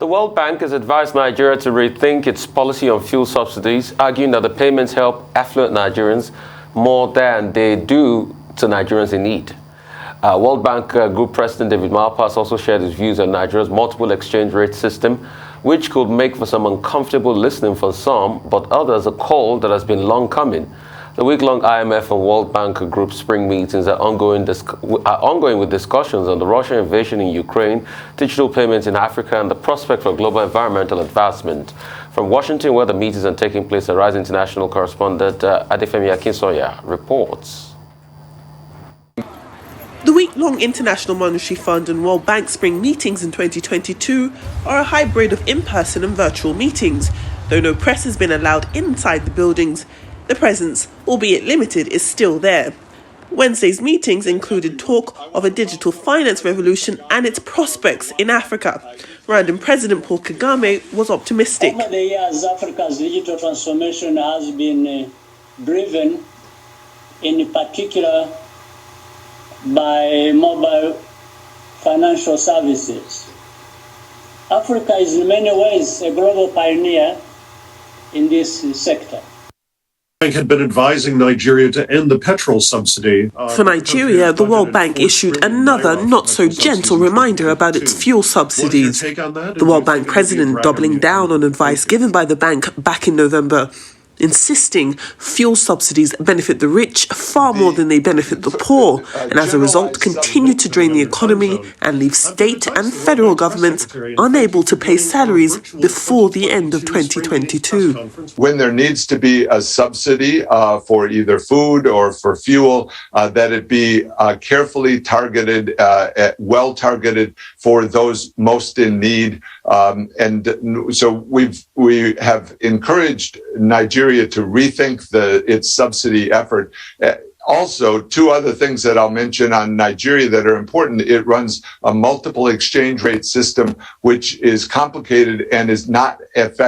The World Bank has advised Nigeria to rethink its policy on fuel subsidies, arguing that the payments help affluent Nigerians more than they do to Nigerians in need. World Bank Group President David Malpass also shared his views on Nigeria's multiple exchange rate system, which could make for some uncomfortable listening for some, but others a call that has been long coming. The week-long IMF and World Bank Group spring meetings are ongoing with discussions on the Russian invasion in Ukraine, digital payments in Africa, and the prospect for global environmental advancement. From Washington, where the meetings are taking place, Arise International Correspondent Adefemi Akinsanya reports. The week-long International Monetary Fund and World Bank spring meetings in 2022 are a hybrid of in-person and virtual meetings. Though no press has been allowed inside the buildings, the presence, albeit limited, is still there. Wednesday's meetings included talk of a digital finance revolution and its prospects in Africa. Rwandan President Paul Kagame was optimistic. Over the years, Africa's digital transformation has been driven in particular by mobile financial services. Africa is in many ways a global pioneer in this sector. The bank had been advising Nigeria to end the petrol subsidy. For Nigeria, the World Bank issued another not-so-gentle reminder about its fuel subsidies. The World Bank president doubling down on advice given by the bank back in November, insisting fuel subsidies benefit the rich far more than they benefit the poor, and as a result continue to drain the economy and leave state and federal governments unable to pay salaries before the end of 2022. When there needs to be a subsidy for either food or for fuel, that it be carefully targeted, well targeted for those most in need. And so we have encouraged Nigeria to rethink its subsidy effort. Also, two other things that I'll mention on Nigeria that are important. It runs a multiple exchange rate system, which is complicated and is not as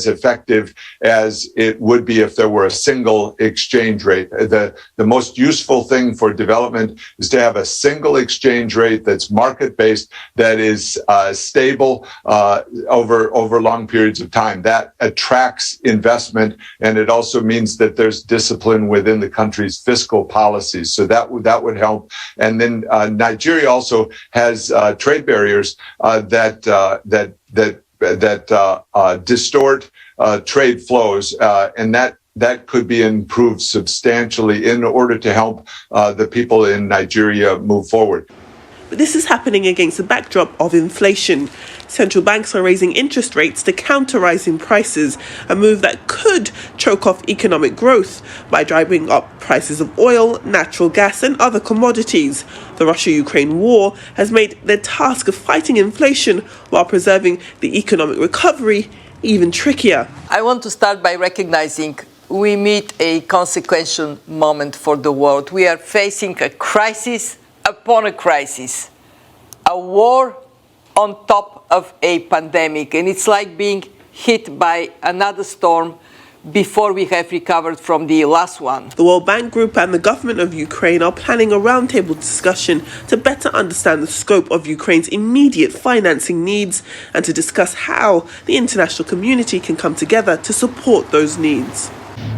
effective as it would be if there were a single exchange rate. The most useful thing for development is to have a single exchange rate that's market-based, that is stable over long periods of time. That attracts investment, and it also means that there's discipline within the country's fiscal policies. So that would help. And then Nigeria also has trade barriers that distort trade flows, and that could be improved substantially in order to help the people in Nigeria move forward. But this is happening against the backdrop of inflation. Central banks are raising interest rates to counter rising prices, a move that could choke off economic growth by driving up prices of oil, natural gas and other commodities. The Russia-Ukraine war has made the task of fighting inflation while preserving the economic recovery even trickier. I want to start by recognizing we meet a consequential moment for the world. We are facing a crisis upon a crisis, a war on top of a pandemic, and it's like being hit by another storm before we have recovered from the last one. The World Bank Group and the government of Ukraine are planning a roundtable discussion to better understand the scope of Ukraine's immediate financing needs and to discuss how the international community can come together to support those needs.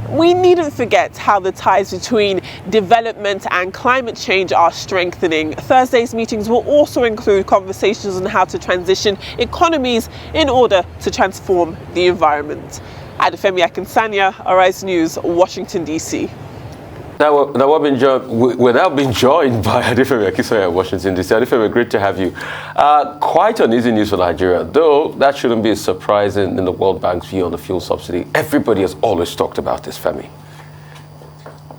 We needn't forget how the ties between development and climate change are strengthening. Thursday's meetings will also include conversations on how to transition economies in order to transform the environment. Adefemi Akinsanya, Arise News, Washington, D.C. We're now being joined by Adefemi Akinsanya in Washington, D.C. Adefemi, great to have you. Quite uneasy news for Nigeria, though that shouldn't be a surprise in the World Bank's view on the fuel subsidy. Everybody has always talked about this, Femi.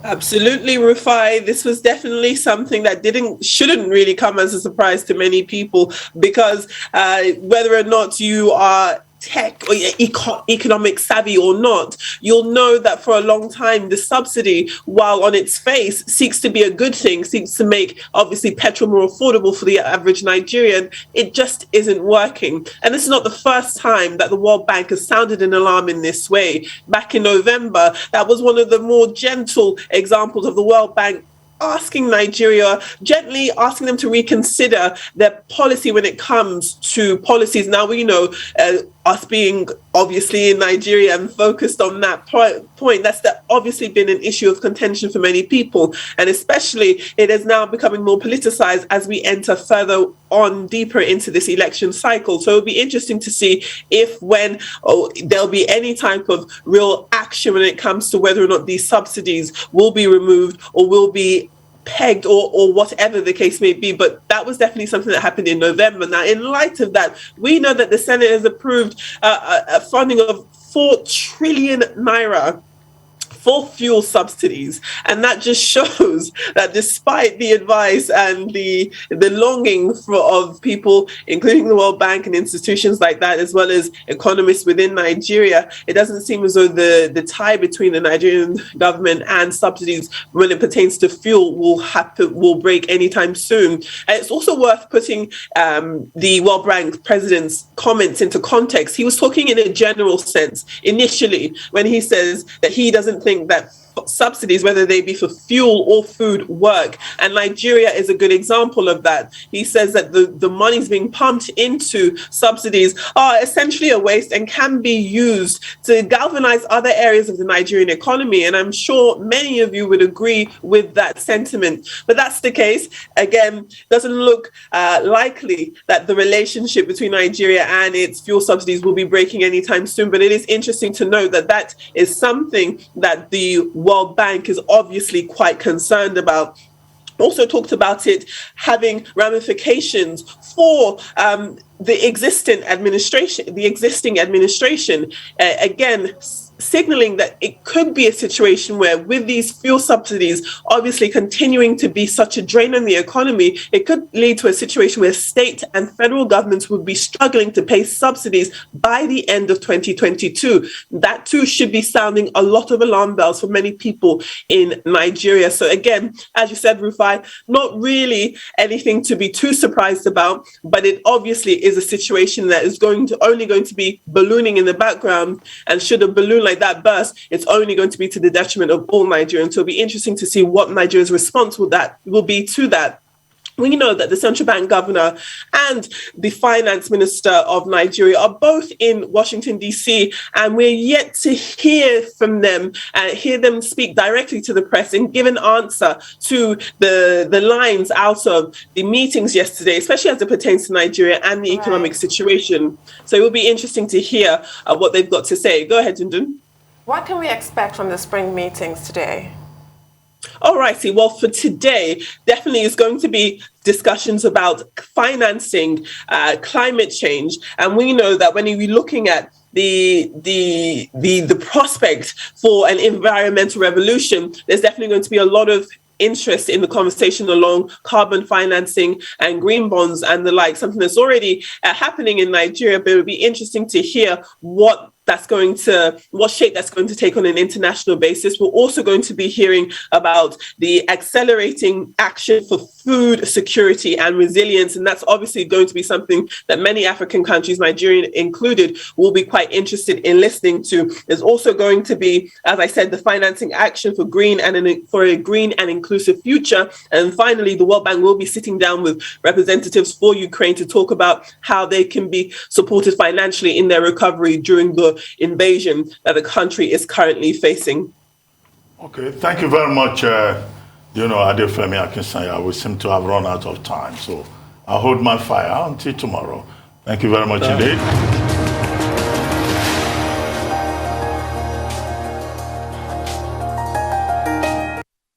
Absolutely, Rufai. This was definitely something that shouldn't really come as a surprise to many people, because whether or not you are tech or economic savvy or not, you'll know that for a long time the subsidy, while on its face seeks to be a good thing, seeks to make obviously petrol more affordable for the average Nigerian, it just isn't working. And this is not the first time that the World Bank has sounded an alarm in this way. Back in November, that was one of the more gentle examples of the World Bank asking Nigeria, gently asking them to reconsider their policy when it comes to policies. Now, we know us being obviously in Nigeria and focused on that point, that's obviously been an issue of contention for many people. And especially it is now becoming more politicized as we enter further on deeper into this election cycle. So it'll be interesting to see if there'll be any type of real action when it comes to whether or not these subsidies will be removed or will be pegged or whatever the case may be. But that was definitely something that happened in November. Now, in light of that, we know that the Senate has approved a funding of 4 trillion naira for fuel subsidies, and that just shows that despite the advice and the longing of people, including the World Bank and institutions like that, as well as economists within Nigeria, it doesn't seem as though the tie between the Nigerian government and subsidies when it pertains to fuel will break anytime soon. And it's also worth putting the World Bank president's comments into context. He was talking in a general sense initially when he says that he doesn't think that subsidies, whether they be for fuel or food, work. And Nigeria is a good example of that. He says that the monies being pumped into subsidies are essentially a waste and can be used to galvanize other areas of the Nigerian economy. And I'm sure many of you would agree with that sentiment. But that's the case. Again, doesn't look likely that the relationship between Nigeria and its fuel subsidies will be breaking anytime soon. But it is interesting to note that that is something that the World Bank is obviously quite concerned about. Also talked about it having ramifications for the existing administration, again, signaling that it could be a situation where with these fuel subsidies obviously continuing to be such a drain on the economy, it could lead to a situation where state and federal governments would be struggling to pay subsidies by the end of 2022. That too should be sounding a lot of alarm bells for many people in Nigeria. So again, as you said, Rufai, not really anything to be too surprised about, but it obviously is a situation that is only going to be ballooning in the background, and should a balloon like that burst, it's only going to be to the detriment of all Nigerians. So it'll be interesting to see what Nigeria's response will be to that. We know that the central bank governor and the finance minister of Nigeria are both in Washington, D.C., and we're yet to hear from them and hear them speak directly to the press and give an answer to the lines out of the meetings yesterday, especially as it pertains to Nigeria and the economic situation. So it will be interesting to hear what they've got to say. Go ahead, Dundun. What can we expect from the spring meetings today? All righty. Well, for today, definitely is going to be discussions about financing climate change. And we know that when we're looking at the prospect for an environmental revolution, there's definitely going to be a lot of interest in the conversation along carbon financing and green bonds and the like, something that's already happening in Nigeria, but it would be interesting to hear what shape that's going to take on an international basis. We're also going to be hearing about the accelerating action for food security and resilience. And that's obviously going to be something that many African countries, Nigeria included, will be quite interested in listening to. There's also going to be, as I said, the financing action for a green and inclusive future. And finally, the World Bank will be sitting down with representatives for Ukraine to talk about how they can be supported financially in their recovery during the invasion that the country is currently facing. Okay, thank you very much, Adefemi Akinsanya. We seem to have run out of time, so I'll hold my fire until tomorrow. Thank you very much indeed.